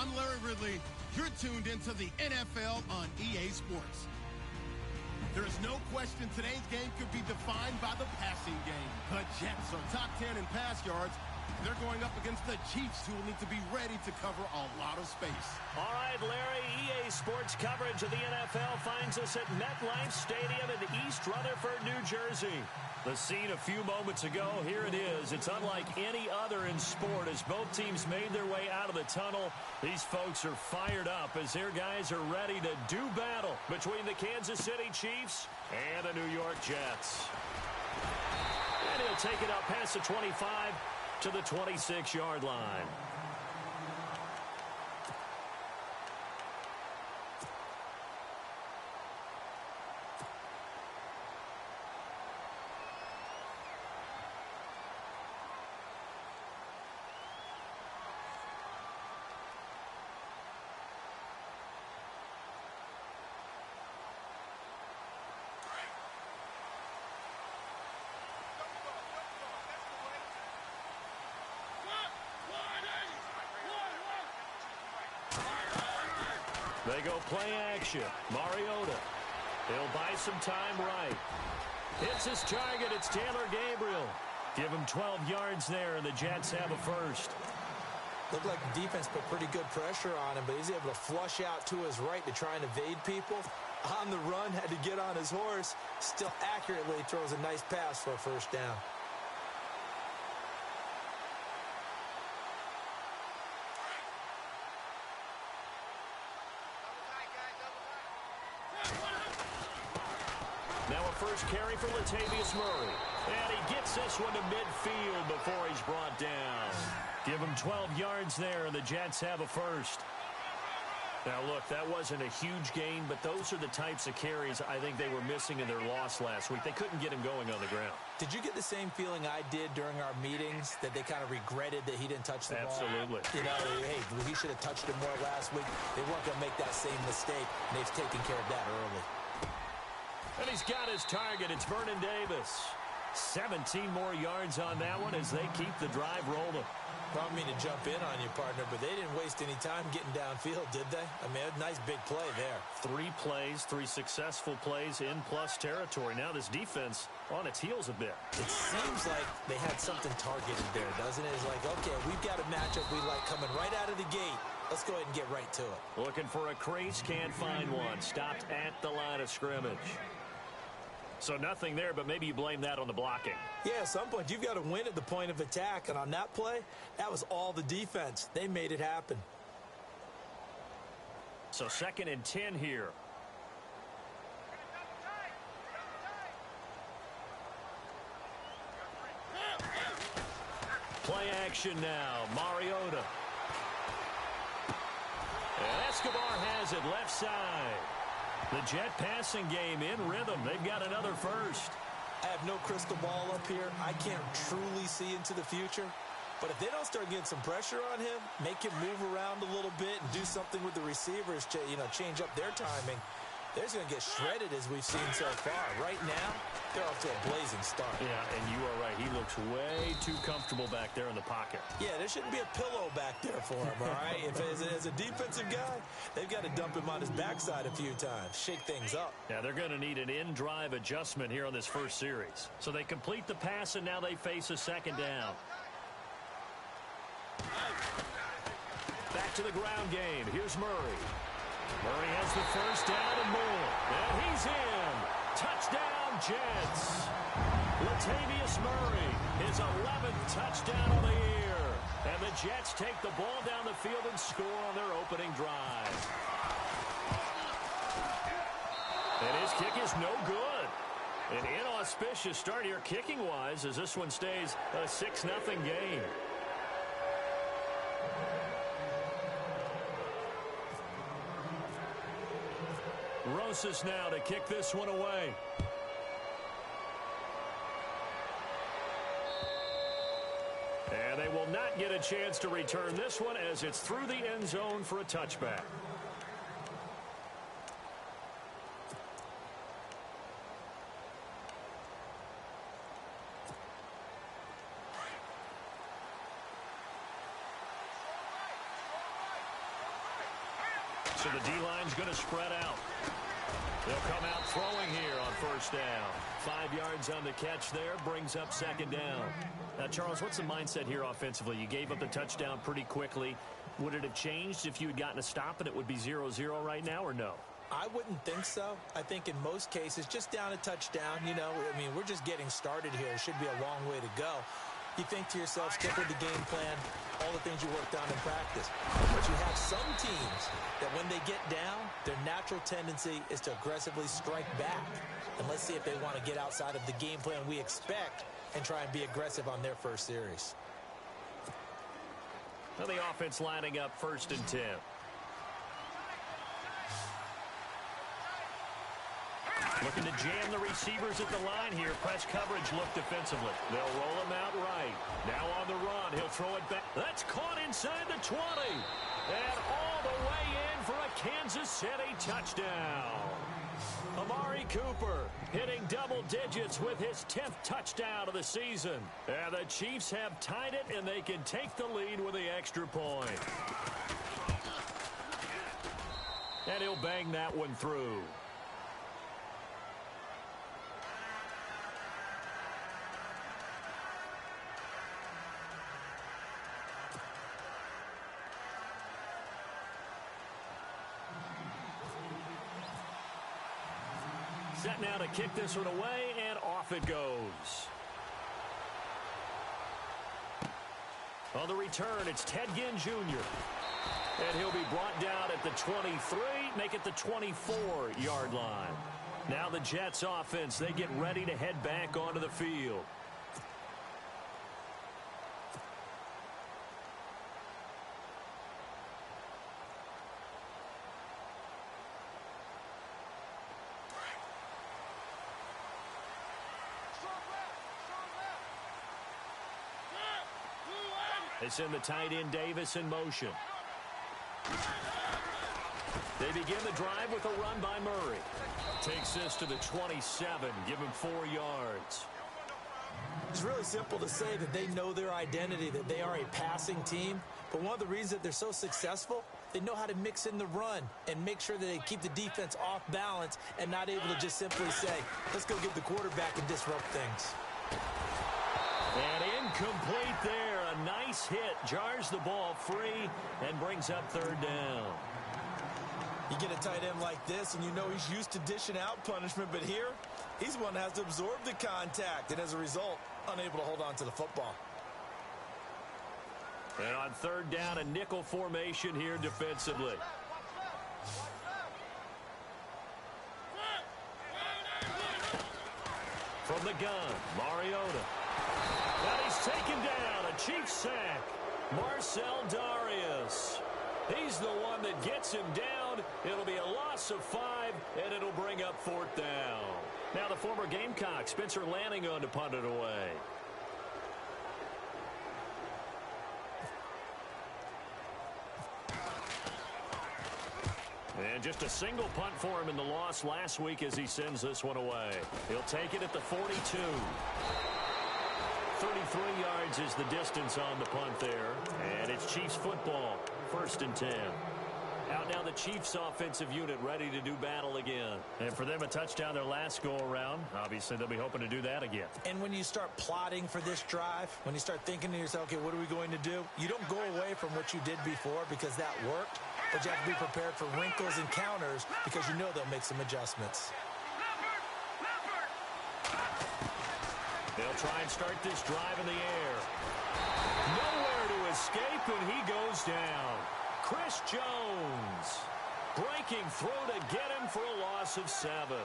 I'm Larry Ridley. You're tuned into the NFL on EA Sports. There is no question today's game could be defined by the passing game. The Jets are top 10 in pass yards. They're going up against the Chiefs, who will need to be ready to cover a lot of space. All right, Larry, EA Sports coverage of the NFL finds us at MetLife Stadium in East Rutherford, New Jersey. The scene a few moments ago, here it is. It's unlike any other in sport as both teams made their way out of the tunnel. These folks are fired up as their guys are ready to do battle between the Kansas City Chiefs and the New York Jets. And he'll take it up past the 25 to the 26-yard line. They go play action. Mariota. He'll buy some time right. Hits his target. It's Taylor Gabriel. Give him 12 yards there, and the Jets have a first. Looked like the defense put pretty good pressure on him, but he's able to flush out to his right to try and evade people. On the run, had to get on his horse. Still accurately throws a nice pass for a first down. Now a first carry for Latavius Murray. And he gets this one to midfield before he's brought down. Give him 12 yards there, and the Jets have a first. Now, look, that wasn't a huge gain, but those are the types of carries I think they were missing in their loss last week. They couldn't get him going on the ground. Did you get the same feeling I did during our meetings, that they kind of regretted that he didn't touch the ball? Absolutely. You know, hey, he should have touched it more last week. They weren't going to make that same mistake, and they've taken care of that early. And he's got his target. It's Vernon Davis. 17 more yards on that one as they keep the drive rolling. I don't mean to jump in on you, partner, but they didn't waste any time getting downfield, did they? I mean, a nice big play there. 3 plays, 3 successful plays in plus territory. Now this defense on its heels a bit. It seems like they had something targeted there, doesn't it? It's like, okay, we've got a matchup we like coming right out of the gate. Let's go ahead and get right to it. Looking for a crease, can't find one. Stopped at the line of scrimmage. So nothing there, but maybe you blame that on the blocking. Yeah, at some point, you've got to win at the point of attack. And on that play, that was all the defense. They made it happen. So 2nd and 10 here. Play action now. Mariota. And Escobar has it left side. The Jet passing game in rhythm. They've got another first. I have no crystal ball up here. I can't truly see into the future. But if they don't start getting some pressure on him, make him move around a little bit and do something with the receivers to, change up their timing, they're just going to get shredded as we've seen so far. Right now, they're off to a blazing start. Yeah, and you are right. He looks way too comfortable back there in the pocket. Yeah, there shouldn't be a pillow back there for him, all right? If as a defensive guy, they've got to dump him on his backside a few times, shake things up. Yeah, they're going to need an in-drive adjustment here on this first series. So they complete the pass, and now they face a 2nd down. Back to the ground game. Here's Murray. Murray has the first down and more. And he's in. Touchdown, Jets. Latavius Murray, his 11th touchdown of the year. And the Jets take the ball down the field and score on their opening drive. And his kick is no good. An inauspicious start here kicking-wise as this one stays a 6-0 game. Rosas now to kick this one away. And they will not get a chance to return this one as it's through the end zone for a touchback. So the D-line's going to spread out. They'll come out throwing here on first down. 5 yards on the catch there, brings up second down. Now, Charles, what's the mindset here offensively? You gave up the touchdown pretty quickly. Would it have changed if you had gotten a stop and it would be 0-0 right now, or no? I wouldn't think so. I think in most cases, just down a touchdown, you know, I mean, we're just getting started here. It should be a long way to go. You think to yourself, stick with the game plan, all the things you worked on in practice. But you have some teams that when they get down, their natural tendency is to aggressively strike back. And let's see if they want to get outside of the game plan we expect and try and be aggressive on their first series. Well, the offense lining up 1st and 10. Looking to jam the receivers at the line here. Press coverage look defensively. They'll roll him out right. Now on the run. He'll throw it back. That's caught inside the 20. And all the way in for a Kansas City touchdown. Amari Cooper hitting double digits with his 10th touchdown of the season. And the Chiefs have tied it, and they can take the lead with the extra point. And he'll bang that one through. Set now to kick this one away, and off it goes. On the return, it's Ted Ginn Jr. And he'll be brought down at the 23, make it the 24-yard line. Now the Jets offense, they get ready to head back onto the field. They send the tight end Davis in motion. They begin the drive with a run by Murray. Takes this to the 27, give him 4 yards. It's really simple to say that they know their identity, that they are a passing team. But one of the reasons that they're so successful, they know how to mix in the run and make sure that they keep the defense off balance and not able to just simply say, let's go get the quarterback and disrupt things. And incomplete there. A nice hit. Jars the ball free and brings up 3rd down. You get a tight end like this, and you know he's used to dishing out punishment. But here, he's the one that has to absorb the contact. And as a result, unable to hold on to the football. And on 3rd down, a nickel formation here defensively. From the gun, Mariota. And he's taken down. A Chiefs sack. Marcel Darius. He's the one that gets him down. It'll be a loss of 5, and it'll bring up 4th down. Now the former Gamecock, Spencer Lanning, on to punt it away. And just a single punt for him in the loss last week as he sends this one away. He'll take it at the 42. 33 yards is the distance on the punt there. And it's Chiefs football, 1st and 10. Out now the Chiefs offensive unit ready to do battle again. And for them a touchdown their last go around. Obviously they'll be hoping to do that again. And when you start plotting for this drive, when you start thinking to yourself, okay, what are we going to do? You don't go away from what you did before because that worked. But you have to be prepared for wrinkles and counters because you know they'll make some adjustments. They'll try and start this drive in the air. Nowhere to escape, and he goes down. Chris Jones breaking through to get him for a loss of 7.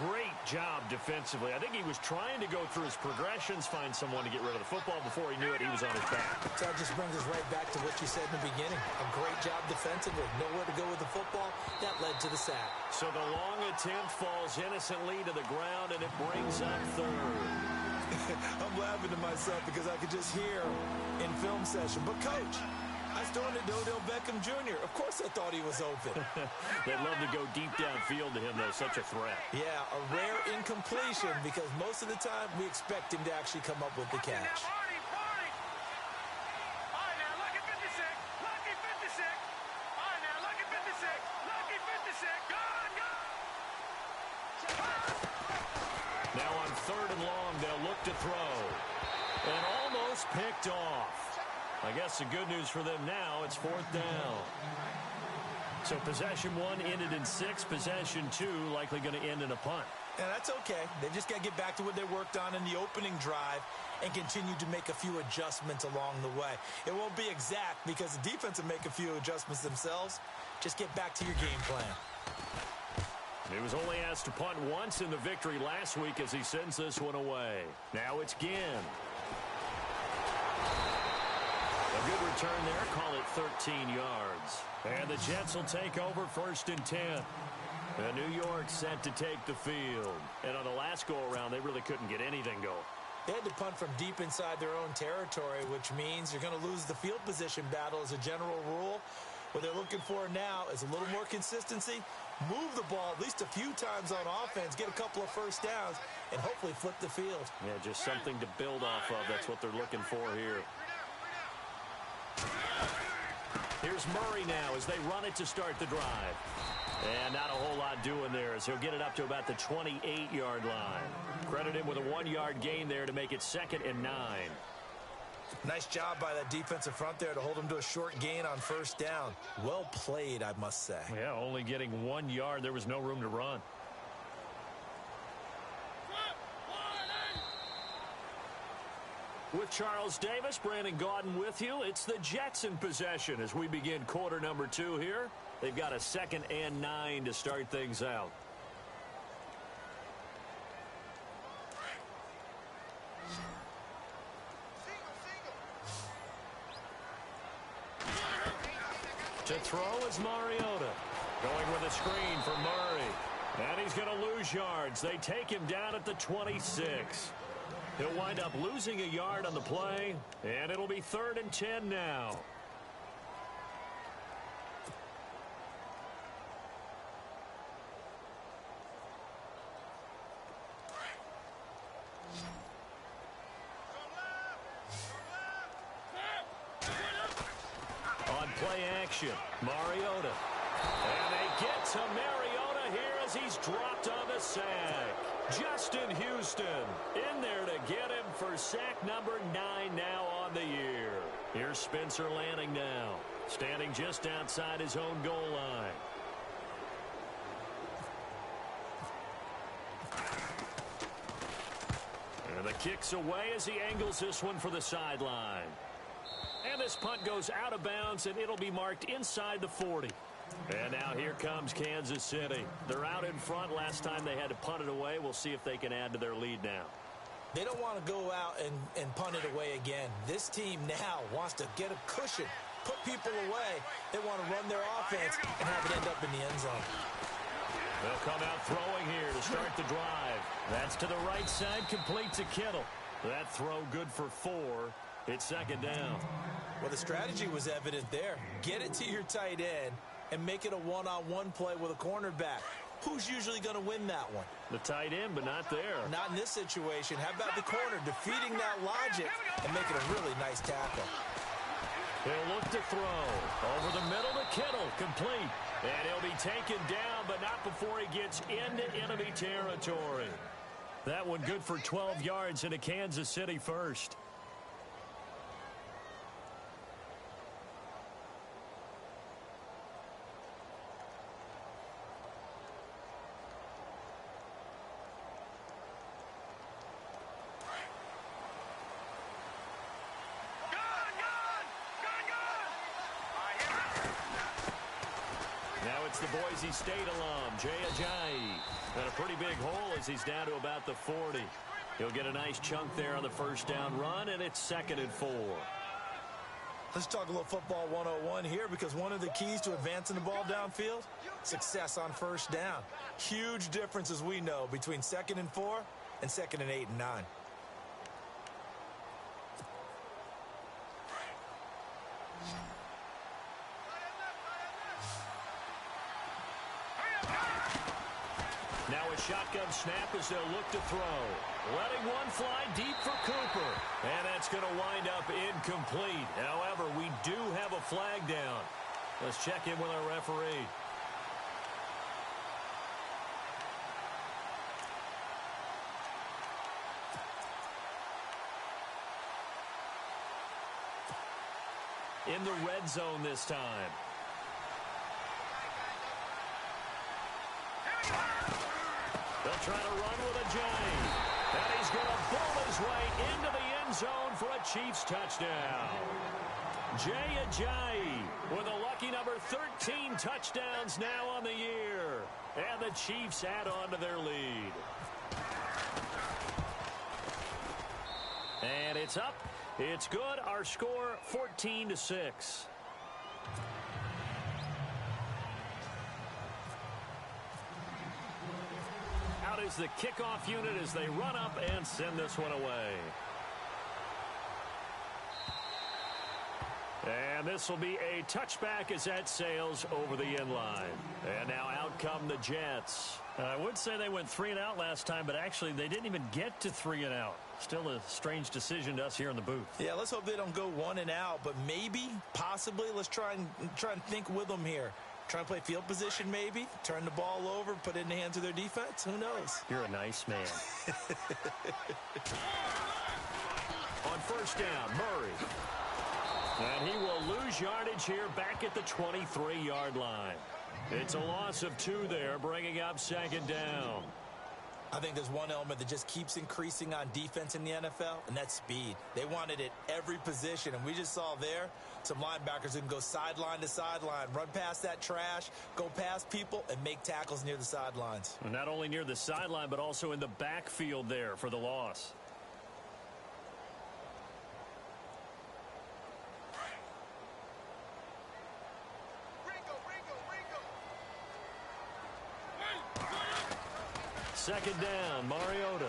Great job defensively. I think he was trying to go through his progressions, find someone to get rid of the football. Before he knew it, he was on his back. So that just brings us right back to what you said in the beginning. A great job defensively. Nowhere to go with the football. That led to the sack. So the long attempt falls innocently to the ground, and it brings up 3rd. I'm laughing to myself because I could just hear in film session. But, Coach, I started to Odell Beckham Jr. Of course I thought he was open. They'd love to go deep downfield to him, though. Such a threat. Yeah, a rare incompletion because most of the time we expect him to actually come up with the catch. Now on 3rd and long, they'll look to throw. And almost picked off. I guess the good news for them now, it's 4th down. So possession 1 ended in 6. Possession 2 likely going to end in a punt. And that's okay. They just got to get back to what they worked on in the opening drive and continue to make a few adjustments along the way. It won't be exact because the defense will make a few adjustments themselves. Just get back to your game plan. He was only asked to punt once in the victory last week as he sends this one away. Now it's Ginn. A good return there. Call it 13 yards. And the Jets will take over 1st and 10. And New York set to take the field. And on the last go-around, they really couldn't get anything going. They had to punt from deep inside their own territory, which means you're going to lose the field position battle as a general rule. What they're looking for now is a little more consistency, move the ball at least a few times on offense, get a couple of first downs, and hopefully flip the field. Yeah, just something to build off of. That's what they're looking for here. Here's Murray now as they run it to start the drive. And not a whole lot doing there as he'll get it up to about the 28-yard line. Credit him with a 1-yard gain there to make it 2nd and 9. Nice job by that defensive front there to hold him to a short gain on 1st down. Well played, I must say. Yeah, only getting 1 yard. There was no room to run. With Charles Davis, Brandon Gaudin with you. It's the Jets in possession as we begin quarter number 2 here. They've got a 2nd and 9 to start things out. To throw is Mariota. Going with a screen for Murray. And he's going to lose yards. They take him down at the 26. He'll wind up losing a yard on the play, and it'll be 3rd and 10 now. On play action, Mariota. And they get to Mariota here as he's dropped on the sack. Justin Houston in there to get him for sack number 9 now on the year. Here's Spencer Lanning now, standing just outside his own goal line. And the kick's away as he angles this one for the sideline. And this punt goes out of bounds, and it'll be marked inside the 40. And now here comes Kansas City. They're out in front. Last time they had to punt it away. We'll see if they can add to their lead now. They don't want to go out and punt it away again. This team now wants to get a cushion, put people away. They want to run their offense and have it end up in the end zone. They'll come out throwing here to start the drive. That's to the right side, complete to Kittle. That throw good for 4. It's 2nd down. Well, the strategy was evident there. Get it to your tight end and make it a one-on-one play with a cornerback. Who's usually going to win that one? The tight end, but not there. Not in this situation. How about the corner defeating that logic and making a really nice tackle? He'll look to throw. Over the middle to Kittle, complete. And he'll be taken down, but not before he gets into enemy territory. That one good for 12 yards into Kansas City first. The Boise State alum, Jay Ajayi. And a pretty big hole as he's down to about the 40. He'll get a nice chunk there on the 1st down run, and it's 2nd and 4. Let's talk a little football 101 here, because one of the keys to advancing the ball downfield, success on 1st down. Huge difference, as we know, between 2nd and 4 and 2nd and 8 and 9. Now a shotgun snap as they'll look to throw. Letting one fly deep for Cooper. And that's going to wind up incomplete. However, we do have a flag down. Let's check in with our referee. in the red zone this time. They'll try to run with Ajayi. And he's going to bowl his way into the end zone for a Chiefs touchdown. Jay Ajayi with a lucky number 13 touchdowns now on the year. And the Chiefs add on to their lead. And it's up. It's good. Our score 14-6. Out is the kickoff unit as they run up and send this one away. And this will be a touchback as that sails over the end line. And now out come the Jets. I would say they went 3 and out last time, but actually they didn't even get to 3 and out. Still a strange decision to us here in the booth. Yeah, let's hope they don't go 1 and out, but maybe, possibly, let's try and think with them here. Try and play field position maybe, turn the ball over, put it in the hands of their defense. Who knows? You're a nice man. On first down, Murray. And he will lose yardage here back at the 23-yard line. It's a loss of 2 there, bringing up second down. I think there's one element that just keeps increasing on defense in the NFL, and that's speed. They want it at every position, and we just saw there some linebackers who can go sideline to sideline, run past that trash, go past people, and make tackles near the sidelines. And not only near the sideline, but also in the backfield there for the loss. Second down, Mariota.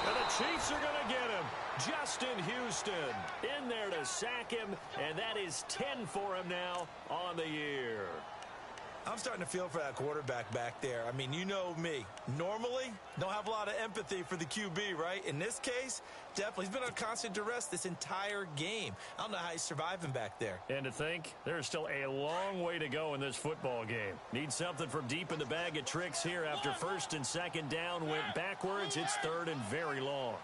And the Chiefs are going to get him. Justin Houston in there to sack him, and that is 10 for him now on the year. I'm starting to feel for that quarterback back there. I mean, you know me. Normally, don't have a lot of empathy for the QB, right? In this case, definitely. He's been on constant duress this entire game. I don't know how he's surviving back there. And to think, there's still a long way to go in this football game. Need something from deep in the bag of tricks here after first and second down went backwards. It's third and very long.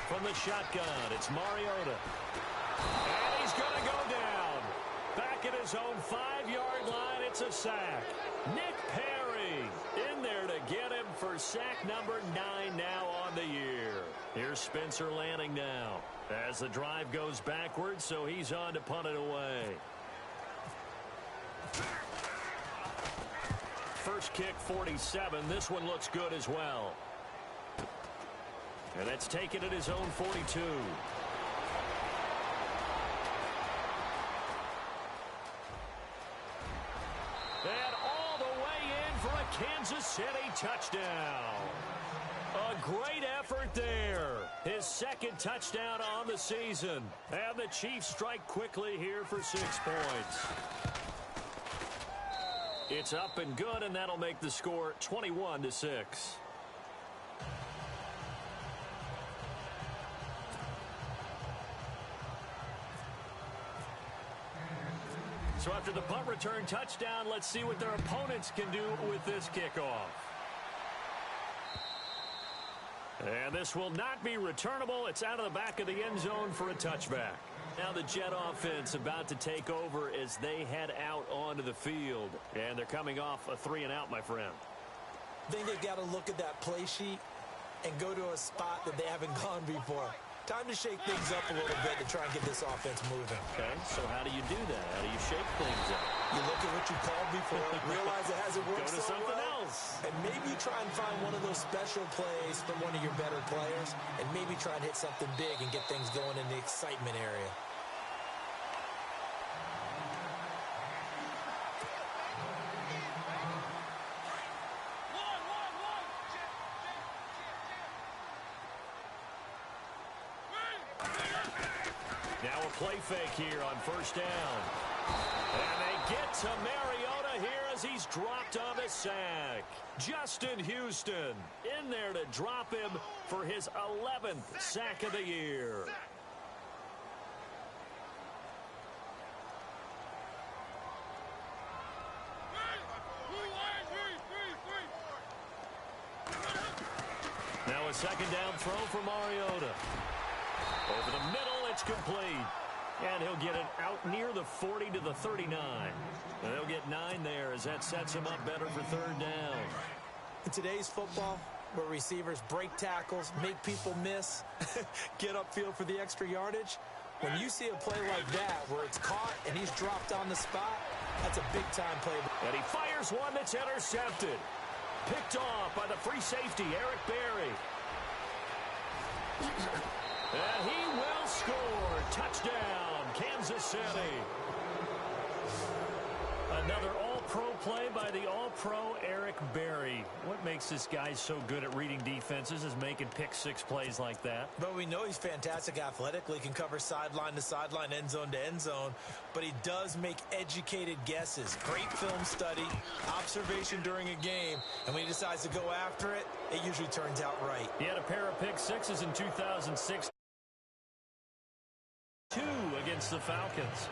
From the shotgun, it's Mariota. And he's going to go down. Back at his own 5-yard line, it's a sack. Nick Perry in there to get him for sack number 9 now on the year. Here's Spencer Lanning now as the drive goes backwards, so he's on to punt it away. First kick, 47. This one looks good as well. And that's taken at his own 42. And all the way in for a Kansas City touchdown. A great effort there. His second touchdown on the season. And the Chiefs strike quickly here for 6 points. It's up and good, and that'll make the score 21-6. So after the punt return touchdown, let's see what their opponents can do with this kickoff. And this will not be returnable. It's out of the back of the end zone for a touchback. Now the Jet offense about to take over as they head out onto the field. And they're coming off a 3 and out, my friend. I think they've got to look at that play sheet and go to a spot that they haven't gone before. Time to shake things up a little bit to try and get this offense moving. Okay, so how do you do that? How do you shake things up? You look at what you called before, realize it hasn't worked Go to so something well, else. and maybe try and find one of those special plays from one of your better players, and maybe try and hit something big and get things going in the excitement area. Now a play fake here on first down. And they get to Mariota here as he's dropped on the sack. Justin Houston in there to drop him for his 11th sack of the year. Now a second down throw for Mariota. Over the middle, it's complete. And he'll get it out near the 40 to the 39. And they'll get 9 there as that sets him up better for third down. In today's football, where receivers break tackles, make people miss, get upfield for the extra yardage, when you see a play like that where it's caught and he's dropped on the spot, that's a big-time play. And he fires one that's intercepted. Picked off by the free safety, Eric Berry. And he will score. Touchdown, Kansas City. Another all-pro play by the all-pro Eric Berry. What makes this guy so good at reading defenses is making pick-six plays like that. But we know he's fantastic athletically, can cover sideline to sideline, end zone to end zone. But he does make educated guesses. Great film study, observation during a game. And when he decides to go after it, it usually turns out right. He had a pair of pick-sixes in 2006. 2 against the Falcons.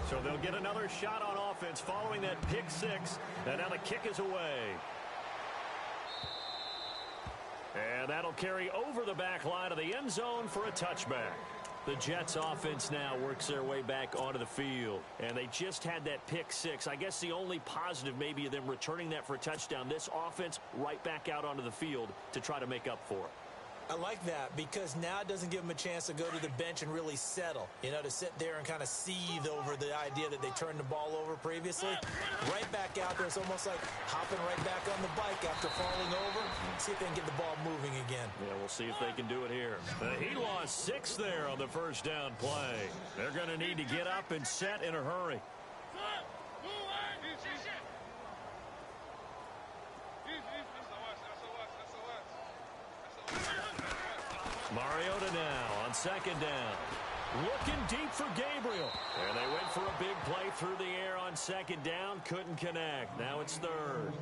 So they'll get another shot on offense following that pick six. And now the kick is away. And that'll carry over the back line of the end zone for a touchback. The Jets offense now works their way back onto the field. And they just had that pick six. I guess the only positive maybe of them returning that for a touchdown. This offense right back out onto the field to try to make up for it. I like that because now it doesn't give them a chance to go to the bench and really settle, to sit there and kind of seethe over the idea that they turned the ball over previously. Right back out there, it's almost like hopping right back on the bike after falling over. See if they can get the ball moving again. Yeah, we'll see if they can do it here. He lost 6 there on the first down play. They're going to need to get up and set in a hurry. Mariota now on second down. Looking deep for Gabriel. And they went for a big play through the air on second down. Couldn't connect. Now it's third.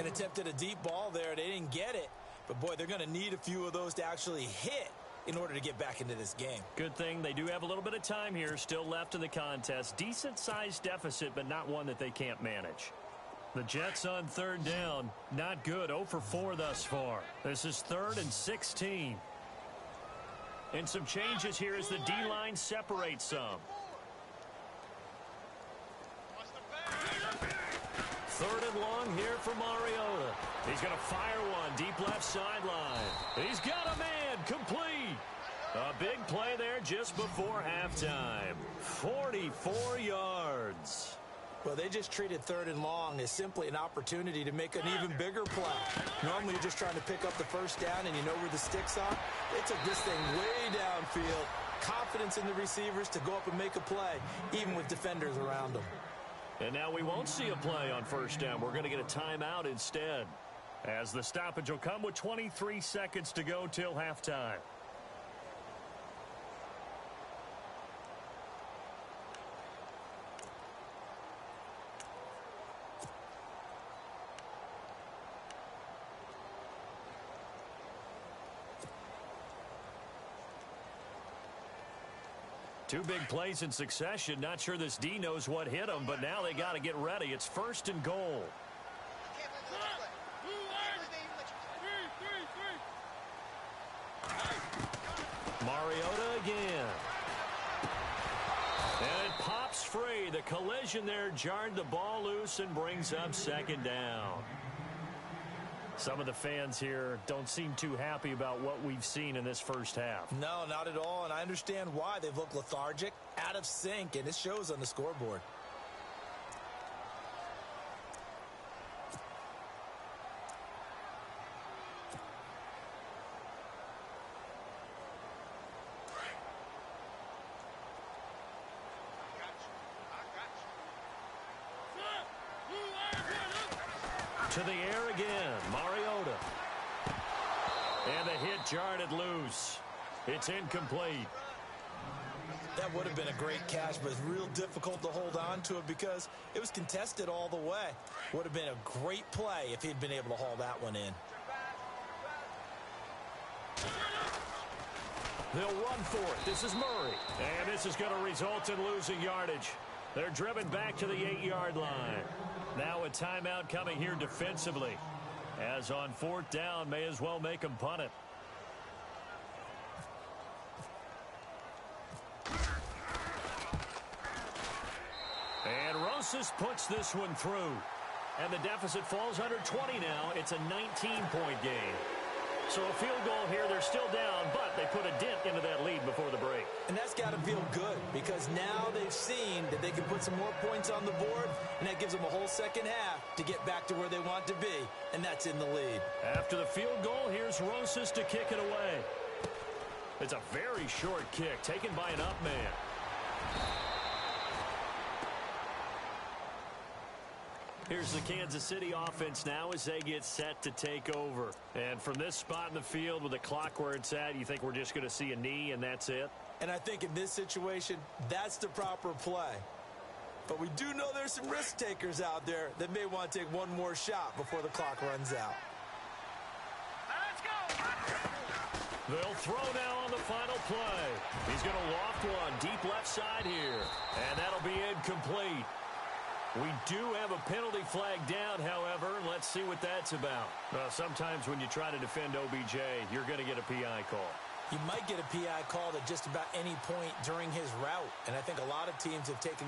And attempted a deep ball there. They didn't get it. But, boy, they're going to need a few of those to actually hit in order to get back into this game. Good thing they do have a little bit of time here still left in the contest. Decent-sized deficit, but not one that they can't manage. The Jets on third down. Not good. 0 for 4 thus far. This is 3rd and 16. And some changes here as the D-line separates some. 3rd and long here for Mariota. He's going to fire one deep left sideline. He's got a man complete. A big play there just before halftime. 44 yards. Well, they just treated 3rd and long as simply an opportunity to make an even bigger play. Normally, you're just trying to pick up the first down and you know where the sticks are. They took this thing way downfield. Confidence in the receivers to go up and make a play, even with defenders around them. And now we won't see a play on first down. We're going to get a timeout instead, as the stoppage will come with 23 seconds to go till halftime. Two big plays in succession. Not sure this D knows what hit him, but now they got to get ready. It's 1st and goal. Mariota again. And it pops free. The collision there jarred the ball loose and brings up 2nd down. Some of the fans here don't seem too happy about what we've seen in this first half. No, not at all, and I understand why. They've looked lethargic, out of sync, and it shows on the scoreboard. To the air again, Mariota. And the hit jarred it loose. It's incomplete. That would have been a great catch, but it's real difficult to hold on to it because it was contested all the way. Would have been a great play if he'd been able to haul that one in. They'll run for it. This is Murray. And this is going to result in losing yardage. They're driven back to the 8-yard line. Now a timeout coming here defensively. As on 4th down, may as well make him punt it. And Rosas puts this one through. And the deficit falls under 20 now. It's a 19-point game. So a field goal here, they're still down, but they put a dent into that lead before the break. And that's got to feel good because now they've seen that they can put some more points on the board, and that gives them a whole second half to get back to where they want to be, and that's in the lead. After the field goal, here's Rosas to kick it away. It's a very short kick taken by an up man. Here's the Kansas City offense now as they get set to take over. And from this spot in the field with the clock where it's at, you think we're just going to see a knee and that's it? And I think in this situation, that's the proper play. But we do know there's some risk takers out there that may want to take one more shot before the clock runs out. Let's go! They'll throw now on the final play. He's going to loft one deep left side here. And that'll be incomplete. We do have a penalty flag down, however. Let's see what that's about. Sometimes when you try to defend OBJ, you're going to get a PI call. You might get a PI call at just about any point during his route. And I think a lot of teams have taken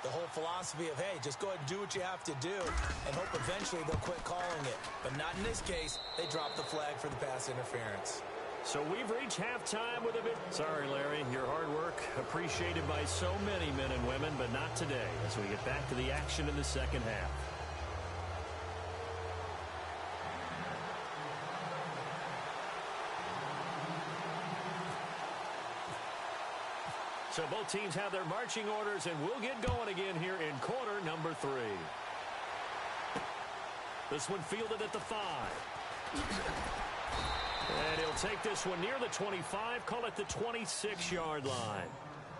the whole philosophy of, hey, just go ahead and do what you have to do and hope eventually they'll quit calling it. But not in this case. They dropped the flag for the pass interference. So we've reached halftime with a bit. Sorry, Larry, your hard work appreciated by so many men and women, but not today as we get back to the action in the second half. So both teams have their marching orders, and we'll get going again here in quarter number 3. This one fielded at the 5. And he'll take this one near the 25, call it the 26-yard line.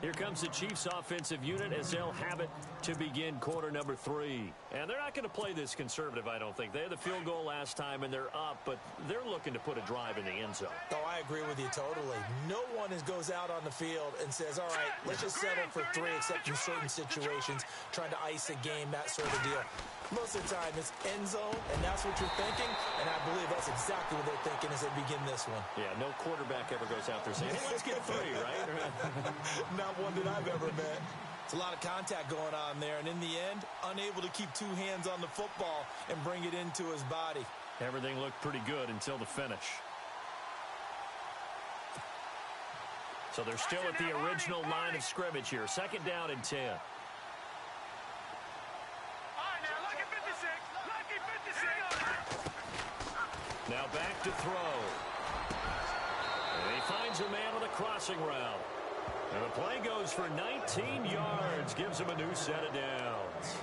Here comes the Chiefs offensive unit as they'll have it to begin quarter number 3. And they're not going to play this conservative, I don't think. They had the field goal last time, and they're up, but they're looking to put a drive in the end zone. Oh, I agree with you totally. No one goes out on the field and says, all right, let's just settle for 3, except in certain situations, trying to ice a game, that sort of deal. Most of the time, it's end zone, and that's what you're thinking, and I believe that's exactly what they're thinking as they begin this one. Yeah, no quarterback ever goes out there saying, hey, let's get 3, right? Not one that I've ever met. It's a lot of contact going on there, and in the end, unable to keep 2 hands on the football and bring it into his body. Everything looked pretty good until the finish. So they're still at the original line of scrimmage here. 2nd down and 10. Now back to throw. And he finds a man on a crossing route. And the play goes for 19 yards. Gives him a new set of downs.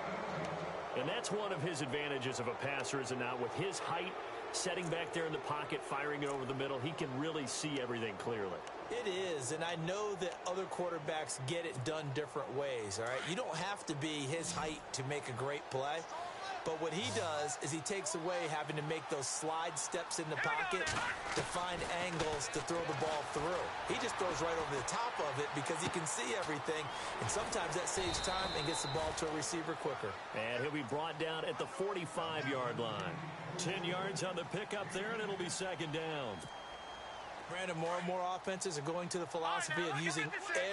And that's one of his advantages of a passer, is it not? With his height, setting back there in the pocket, firing it over the middle, he can really see everything clearly. It is, and I know that other quarterbacks get it done different ways, all right? You don't have to be his height to make a great play. But what he does is he takes away having to make those slide steps in the pocket to find angles to throw the ball through. He just throws right over the top of it because he can see everything, and sometimes that saves time and gets the ball to a receiver quicker. And he'll be brought down at the 45-yard line. 10 yards on the pickup there, and it'll be 2nd down. Brandon, more and more offenses are going to the philosophy of using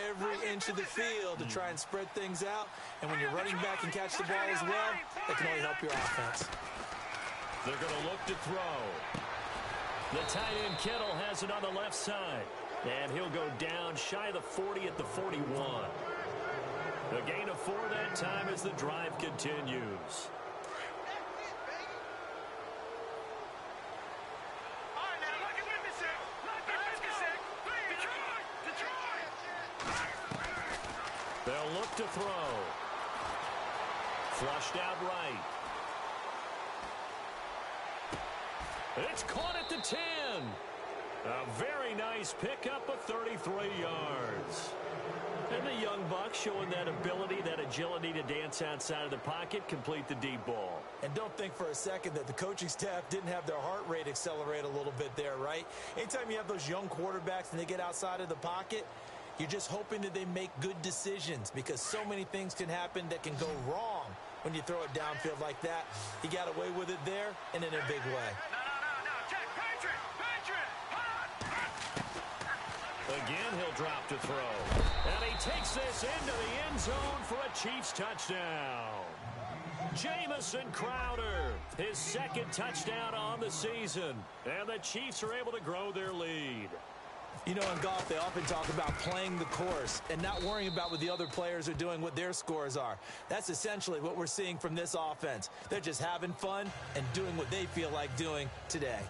every inch of the field to try and spread things out. And when you're running back and catch the ball as well, that can only help your offense. They're going to look to throw. The tight end Kittle has it on the left side. And he'll go down shy of the 40 at the 41. The gain of 4 that time as the drive continues. They'll look to throw. Flushed out right. It's caught at the 10. A very nice pickup of 33 yards. And the young buck showing that ability, that agility to dance outside of the pocket, complete the deep ball. And don't think for a second that the coaching staff didn't have their heart rate accelerate a little bit there, right? Anytime you have those young quarterbacks and they get outside of the pocket, you're just hoping that they make good decisions because so many things can happen that can go wrong when you throw it downfield like that. He got away with it there and in a big way. No. Check. Patriot. Again, he'll drop to throw. And he takes this into the end zone for a Chiefs touchdown. Jamison Crowder, his second touchdown on the season. And the Chiefs are able to grow their lead. You know, in golf, they often talk about playing the course and not worrying about what the other players are doing, what their scores are. That's essentially what we're seeing from this offense. They're just having fun and doing what they feel like doing today.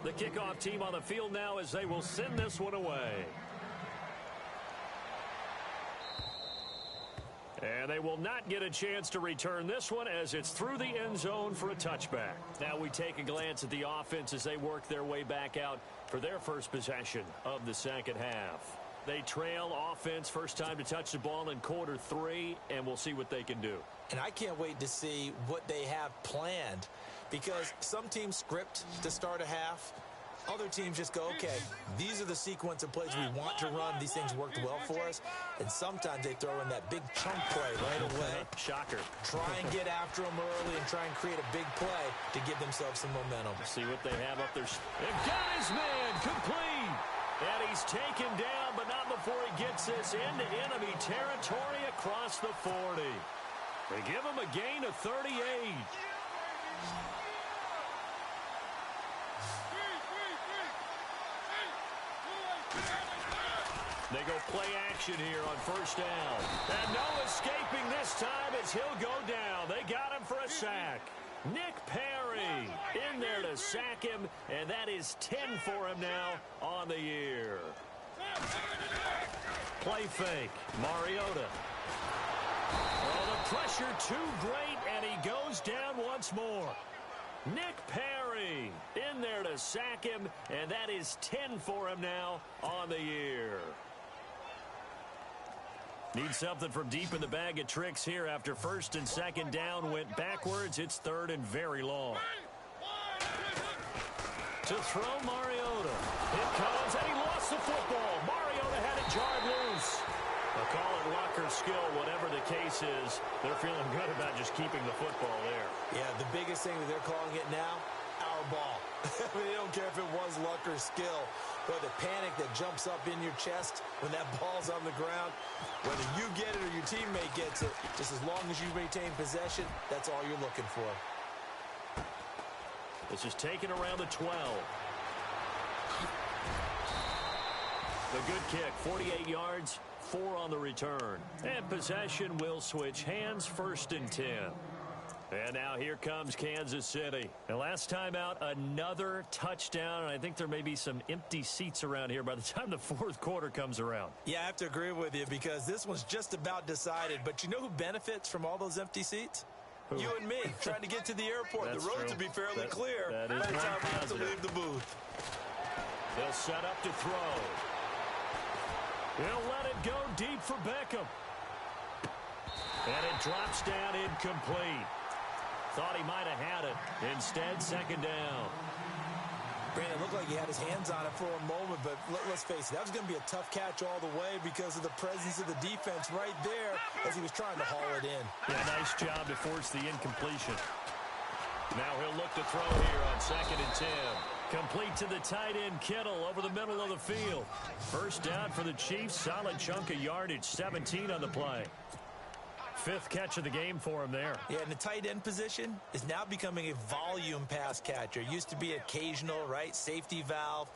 The kickoff team on the field now as they will send this one away. And they will not get a chance to return this one as it's through the end zone for a touchback. Now we take a glance at the offense as they work their way back out for their first possession of the second half. They trail offense, first time to touch the ball in quarter 3, and we'll see what they can do. And I can't wait to see what they have planned, because some teams script to start a half. Other teams just go, okay, these are the sequence of plays we want to run. These things worked well for us. And sometimes they throw in that big chunk play right away. Shocker. Try and get after them early and try and create a big play to give themselves some momentum. See what they have up there. And got his man complete. And he's taken down, but not before he gets this into enemy territory across the 40. They give him a gain of 38. They go play action here on first down. And no escaping this time as he'll go down. They got him for a sack. Nick Perry in there to sack him, and that is 10 for him now on the year. Play fake. Mariota. Oh, the pressure too great, and he goes down once more. Nick Perry in there to sack him, and that is 10 for him now on the year. Need something from deep in the bag of tricks here after first and second down went backwards. It's third and very long. To throw Mariota. It comes, and he lost the football. Mariota had it jarred loose. They'll call it luck or skill, whatever the case is. They're feeling good about just keeping the football there. Yeah, the biggest thing that they're calling it now, our ball. I mean, they don't care if it was luck or skill. But the panic that jumps up in your chest when that ball's on the ground, whether you get it or your teammate gets it, just as long as you maintain possession, that's all you're looking for. This is taken around the 12. The good kick, 48 yards, 4 on the return. And possession will switch hands, first and 10. And now here comes Kansas City. And last time out, another touchdown. And I think there may be some empty seats around here by the time the fourth quarter comes around. Yeah, I have to agree with you because this one's just about decided. But you know who benefits from all those empty seats? Who? You and me, trying to get to the airport. The roads will be fairly clear by the time we have to leave the booth. They'll set up to throw. He'll let it go deep for Beckham. And it drops down incomplete. Thought he might have had it. Instead, second down. Brandon, looked like he had his hands on it for a moment, but let's face it, that was going to be a tough catch all the way because of the presence of the defense right there as he was trying to haul it in. Yeah, nice job to force the incompletion. Now he'll look to throw here on second and 10. Complete to the tight end, Kittle, over the middle of the field. First down for the Chiefs. Solid chunk of yardage, 17 on the play. 5th catch of the game for him there. Yeah, and the tight end position is now becoming a volume pass catcher. Used to be occasional, right? Safety valve.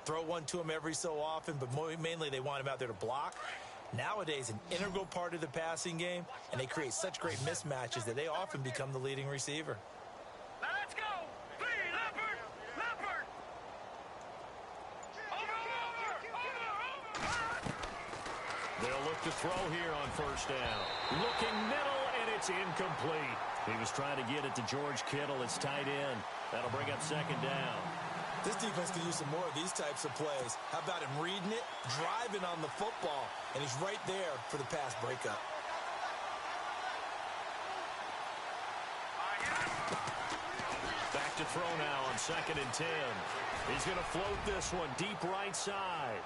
Throw one to him every so often, but mainly they want him out there to block. Nowadays, an integral part of the passing game, and they create such great mismatches that they often become the leading receiver. Let's go! Leopard! They'll look to throw here on first down. Looking middle, and it's incomplete. He was trying to get it to George Kittle. It's tight end. That'll bring up second down. This defense can use some more of these types of plays. How about him reading it, driving on the football, and he's right there for the pass breakup. Back to throw now on second and 10. He's going to float this one deep right side.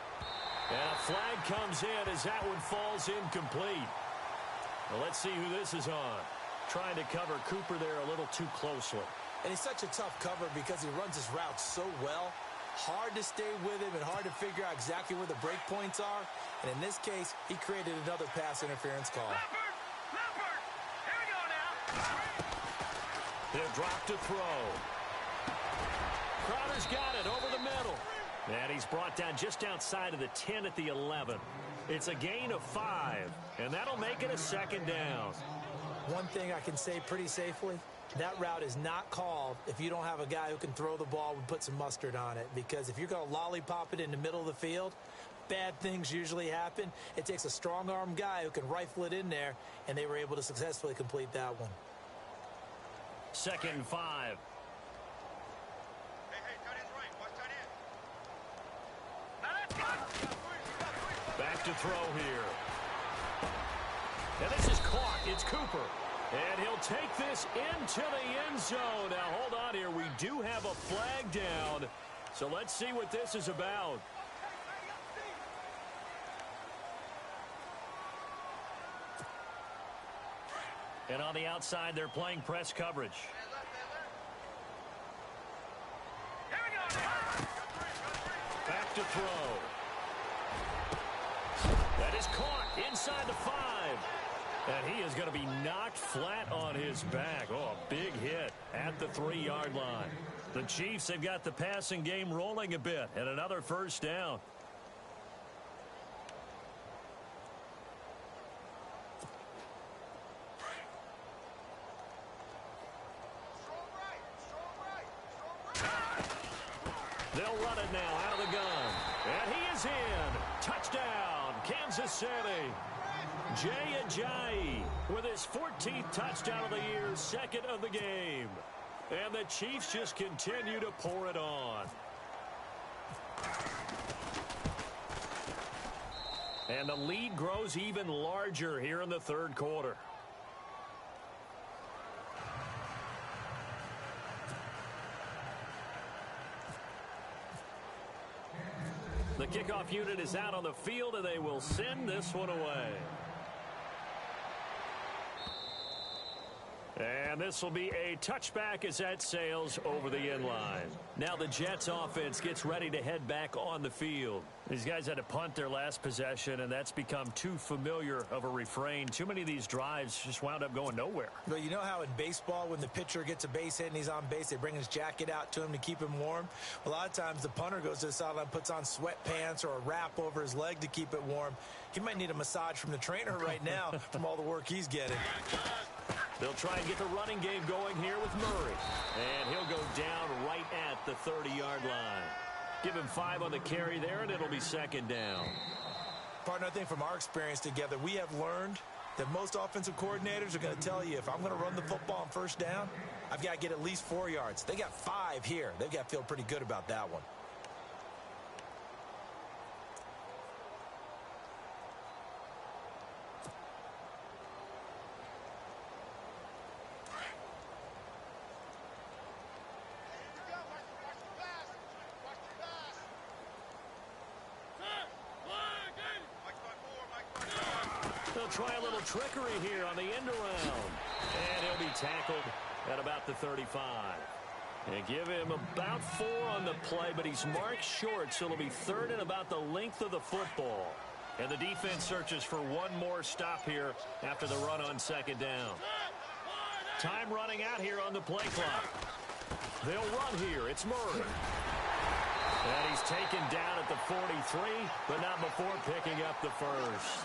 And a flag comes in as that one falls incomplete. Well, let's see who this is on. Trying to cover Cooper there a little too closely. And he's such a tough cover because he runs his route so well. Hard to stay with him and hard to figure out exactly where the break points are. And in this case, he created another pass interference call. Leopard! Here we go now. They'll drop to throw. Crowder's got it over the middle. And he's brought down just outside of the 10 at the 11. It's a gain of 5, and that'll make it a second down. One thing I can say pretty safely, that route is not called if you don't have a guy who can throw the ball and put some mustard on it. Because if you're going to lollipop it in the middle of the field, bad things usually happen. It takes a strong-arm guy who can rifle it in there, and they were able to successfully complete that one. Second and 5. Hey, tight end's right. Watch tight end. Now that's good. Back to throw here. And this is caught. It's Cooper. And he'll take this into the end zone. Now, hold on here. We do have a flag down. So let's see what this is about. And on the outside, they're playing press coverage. Here we go now. Back to throw. That is caught inside the 5. And he is going to be knocked flat on his back. Oh, a big hit at the 3-yard line. The Chiefs have got the passing game rolling a bit, and another first down. They'll run it now out of the gun. And he is in. Touchdown, Kansas City. Jay Ajayi with his 14th touchdown of the year, second of the game. And the Chiefs just continue to pour it on. And the lead grows even larger here in the third quarter. The kickoff unit is out on the field, and they will send this one away. And this will be a touchback as that sails over the end line. Now the Jets offense gets ready to head back on the field. These guys had to punt their last possession, and that's become too familiar of a refrain. Too many of these drives just wound up going nowhere. Well, you know how in baseball when the pitcher gets a base hit and he's on base, they bring his jacket out to him to keep him warm? A lot of times the punter goes to the sideline, puts on sweatpants or a wrap over his leg to keep it warm. He might need a massage from the trainer right now from all the work he's getting. They'll try and get the running game going here with Murray. And he'll go down right at the 30-yard line. Give him 5 on the carry there, and it'll be second down. Partner, I think from our experience together, we have learned that most offensive coordinators are going to tell you, if I'm going to run the football on first down, I've got to get at least 4 yards. They got 5 here. They've got to feel pretty good about that one. They'll try a little trickery here on the end around. And he'll be tackled at about the 35. And give him about 4 on the play, but he's marked short, so it'll be third and about the length of the football. And the defense searches for one more stop here after the run on second down. Time running out here on the play clock. They'll run here. It's Murray. And he's taken down at the 43, but not before picking up the first.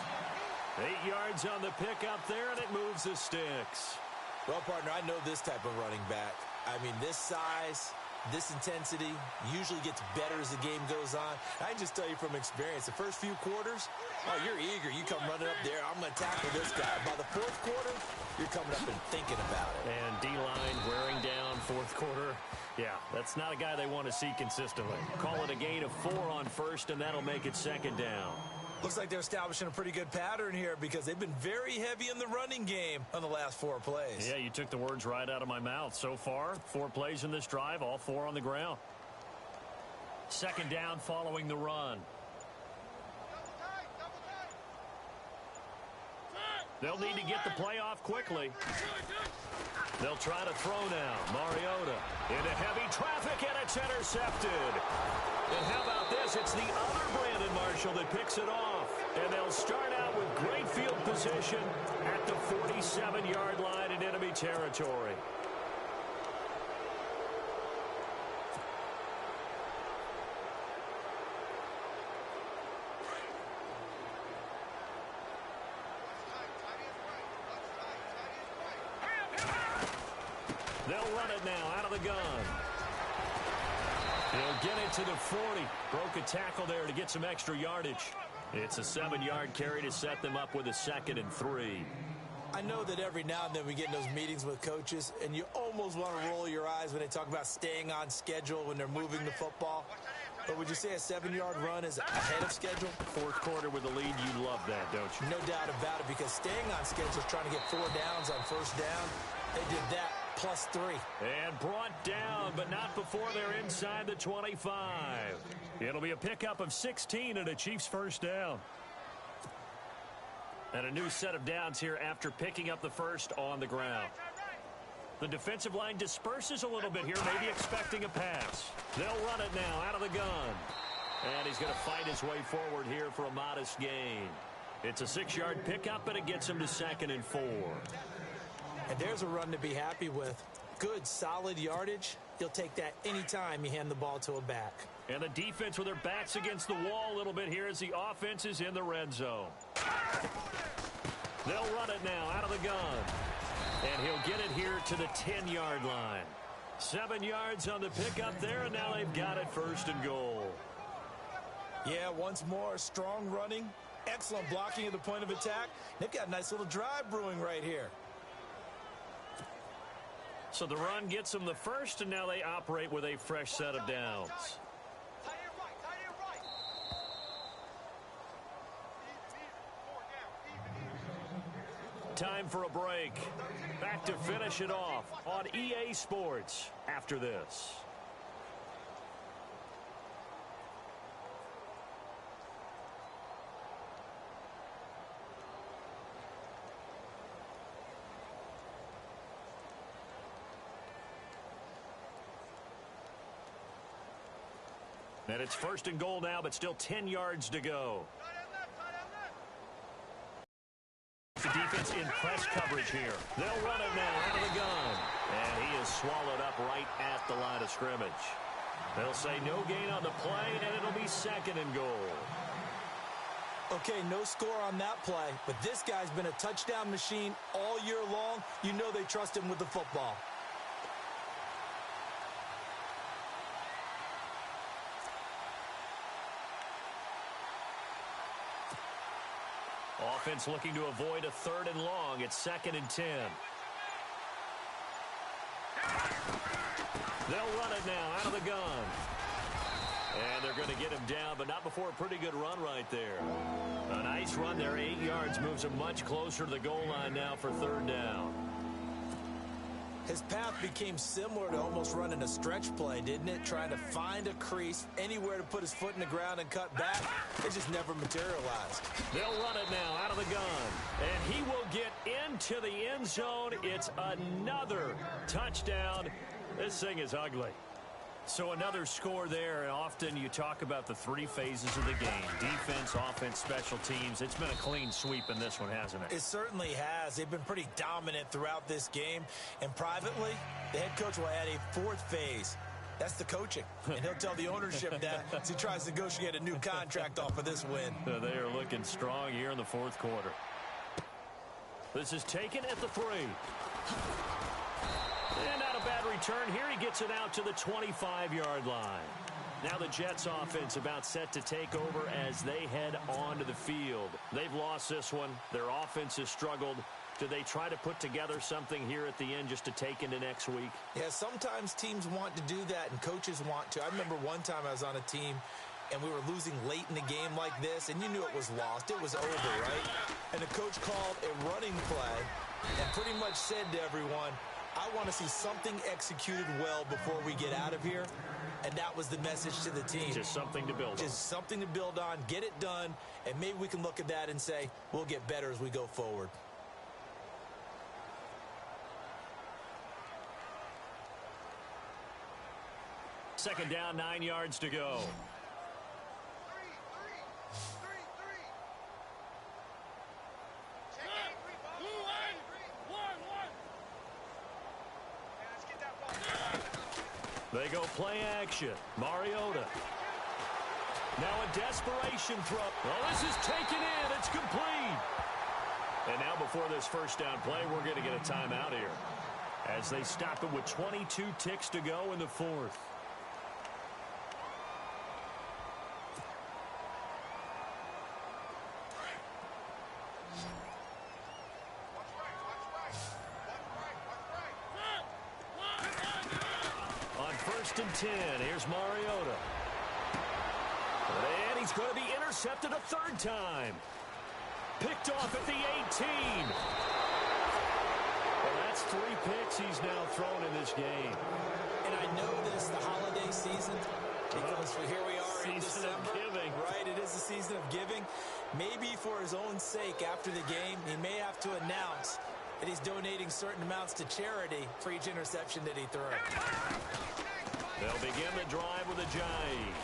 8 yards on the pickup there, and it moves the sticks. Well, partner, I know this type of running back. I mean, this size, this intensity usually gets better as the game goes on. I can just tell you from experience, the first few quarters, oh, you're eager. You come running up there, I'm going to tackle this guy. By the fourth quarter, you're coming up and thinking about it. And D-line wearing down fourth quarter. Yeah, that's not a guy they want to see consistently. Call it a gain of 4 on first, and that'll make it second down. Looks like they're establishing a pretty good pattern here because they've been very heavy in the running game on the last 4 plays. Yeah, you took the words right out of my mouth. So far, 4 plays in this drive, all 4 on the ground. Second down following the run. They'll need to get the play off quickly. They'll try to throw now. Mariota into heavy traffic, and it's intercepted. And how about this? It's the other Brandon Marshall that picks it off. And they'll start out with great field position at the 47-yard line in enemy territory. They'll run it now out of the gun. He'll get it to the 40. Broke a tackle there to get some extra yardage. It's a 7-yard carry to set them up with a 2nd and 3. I know that every now and then we get in those meetings with coaches, and you almost want to roll your eyes when they talk about staying on schedule when they're moving the football. But would you say a 7-yard run is ahead of schedule? Fourth quarter with the lead, you love that, don't you? No doubt about it, because staying on schedule is trying to get 4 downs on first down. They did that plus 3. And brought down, but not before they're inside the 25. It'll be a pickup of 16 and a Chiefs first down. And a new set of downs here after picking up the first on the ground. The defensive line disperses a little bit here, maybe expecting a pass. They'll run it now out of the gun. And he's going to fight his way forward here for a modest gain. It's a 6-yard pickup, and it gets him to 2nd and 4. And there's a run to be happy with. Good, solid yardage. You'll take that anytime you hand the ball to a back. And the defense with their backs against the wall a little bit here as the offense is in the red zone. They'll run it now out of the gun. And he'll get it here to the 10-yard line. 7 yards on the pickup there, and now they've got it 1st and goal. Yeah, once more, strong running, excellent blocking at the point of attack. They've got a nice little drive brewing right here. So the run gets them the first, and now they operate with a fresh set of downs. Time for a break. Back to finish it off on EA Sports after this. And it's 1st and goal now, but still 10 yards to go. The defense in press coverage here. They'll run it now out of the gun. And he is swallowed up right at the line of scrimmage. They'll say no gain on the play, and it'll be 2nd and goal. Okay, no score on that play, but this guy's been a touchdown machine all year long. You know they trust him with the football. Offense looking to avoid a 3rd and long. It's 2nd and 10. They'll run it now out of the gun. And they're going to get him down, but not before a pretty good run right there. A nice run there, 8 yards, moves him much closer to the goal line now for 3rd down. His path became similar to almost running a stretch play, didn't it? Trying to find a crease, anywhere to put his foot in the ground and cut back. It just never materialized. They'll run it now out of the gun. And he will get into the end zone. It's another touchdown. This thing is ugly. So another score there, and often you talk about the 3 phases of the game. Defense, offense, special teams. It's been a clean sweep in this one, hasn't it? It certainly has. They've been pretty dominant throughout this game. And privately, the head coach will add a 4th phase. That's the coaching. And he'll tell the ownership that as he tries to negotiate a new contract off of this win. They are looking strong here in the 4th quarter. This is taken at the 3. And not a bad return here. He gets it out to the 25-yard line. Now the Jets offense about set to take over as they head onto the field. They've lost this one. Their offense has struggled. Do they try to put together something here at the end just to take into next week? Yeah, sometimes teams want to do that and coaches want to. I remember one time I was on a team and we were losing late in the game like this, and you knew it was lost. It was over, right? And the coach called a running play and pretty much said to everyone, I want to see something executed well before we get out of here. And that was the message to the team. Just something to build on. Just something to build on, get it done, and maybe we can look at that and say, we'll get better as we go forward. Second down, 9 yards to go. They go play action. Mariota. Now a desperation throw. Well, this is taken in. It's complete. And now before this first down play, we're going to get a timeout here as they stop it with 22 ticks to go in the fourth. On 1st and 10, here's Mariota. And he's going to be intercepted a third time. Picked off at the 18. Well, that's 3 picks he's now thrown in this game. And I know this, the holiday season, because here we are in Season of December. giving. Right, it is the season of giving. Maybe for his own sake after the game, he may have to announce that he's donating certain amounts to charity for each interception that he throws. They'll begin the drive with a jive.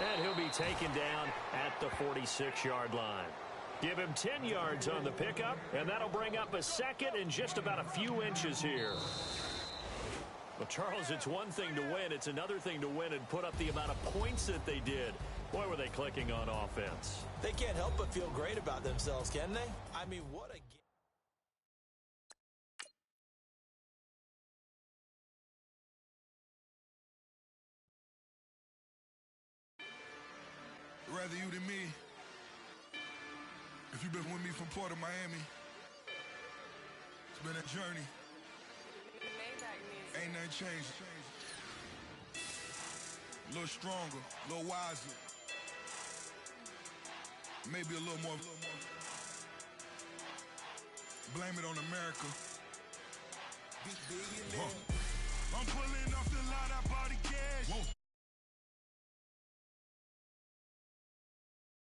And he'll be taken down at the 46-yard line. Give him 10 yards on the pickup, and that'll bring up a second and just about a few inches here. Well, Charles, it's one thing to win. It's another thing to win and put up the amount of points that they did. Boy, were they clicking on offense. They can't help but feel great about themselves, can they? I mean, what a game. Rather you than me. If you've been with me from Port of Miami, it's been a journey. Ain't nothing changed. A little stronger, a little wiser. Maybe a little more. Blame it on America. Huh.